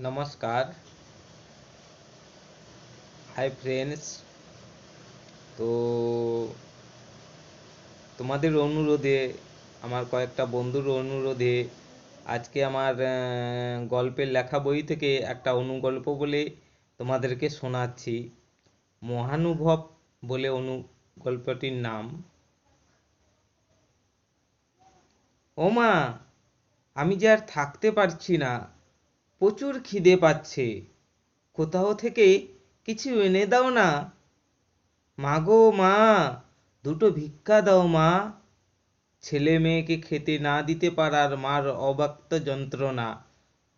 নমস্কার। Hi friends. তো তোমাদের অনুরোধে, আমার কয়েকটা বন্ধুর অনুরোধে আজকে আমার গল্পের লেখা বই থেকে একটা অনুগল্প বলে তোমাদেরকে শোনাচ্ছি। মহানুভব বলে অনুগল্পটির নাম। ও মা, আমি যে আর থাকতে পারছি না, প্রচুর খিদে পাচ্ছে। কোথাও থেকে কিছু এনে দাও না। মা গো মা, দুটো ভিক্ষা দাও মা। ছেলে মেয়েকে খেতে না দিতে পারার মার অব্যক্ত যন্ত্রণা,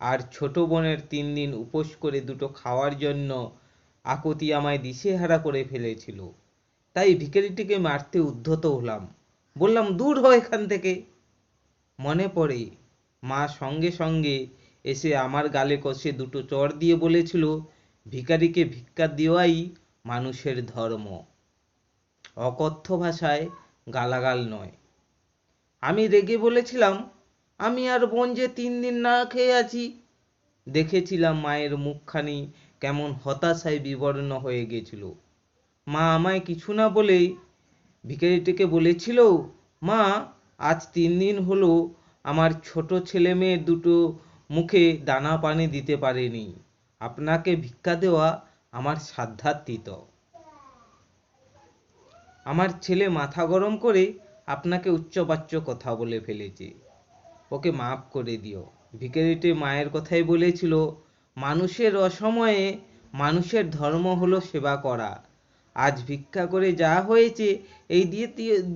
আর ছোট বোনের 3 দিন উপোস করে দুটো খাওয়ার জন্য আকুতি আমায় দিশেহারা করে ফেলেছিল। তাই ভিখারিটিকে মারতে উদ্ধত হলাম। বললাম, দূর হ এখান থেকে। মনে পড়ে মা সঙ্গে সঙ্গে এসে আমার গালে কষে দুটো চড় দিয়ে বলেছিল, ভিখারিকে ভিক্ষা দেওয়াই মানুষের ধর্ম, অকথ্য ভাষায় গালাগাল নয়। আমি রেগে বলেছিলাম, আমি আর বোন যে 3 দিন না খেয়ে আছি। দেখেছিলাম মায়ের মুখখানি কেমন হতাশায় বিবর্ণ হয়ে গেছিল। মা আমায় কিছু না বলেই ভিখারিটিকে বলেছিল, মা, আজ 3 দিন হলো আমার ছোট ছেলে মেয়ে দুটো মুখে দানা পানি দিতে পারেনি। আপনাকে ভিক্ষা দেওয়া আমার সাধ্যাতীত। আমার ছেলে মাথা গরম করে আপনাকে উচ্চবাচ্য কথা বলে ফেলেছে, ওকে মাফ করে দিও। ভিখারিটি মায়ের কথাই বলেছিল, মানুষের অসময়ে মানুষের ধর্ম হলো সেবা করা। আজ ভিক্ষা করে যা হয়েছে এই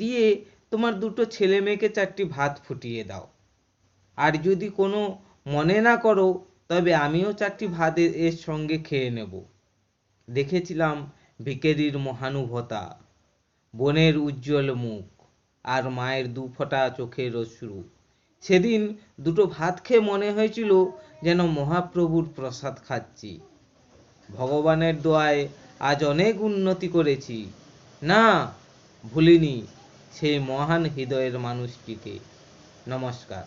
দিয়ে তোমার দুটো ছেলে মেয়েকে 4টি ভাত ফুটিয়ে দাও। আর যদি কোনো মনে না করো, তবে আমিও 4টি ভাত এর সঙ্গে খেয়ে নেব। দেখেছিলাম ভিখারির মহানুভতা, বোনের উজ্জ্বল মুখ, আর মায়ের 2 ফোঁটা চোখের অশ্রু। সেদিন দুটো ভাত খেয়ে মনে হয়েছিল যেন মহাপ্রভুর প্রসাদ খাচ্ছি। ভগবানের দোয়ায় আজ অনেক উন্নতি করেছি। না, ভুলিনি সেই মহান হৃদয়ের মানুষটিকে। নমস্কার।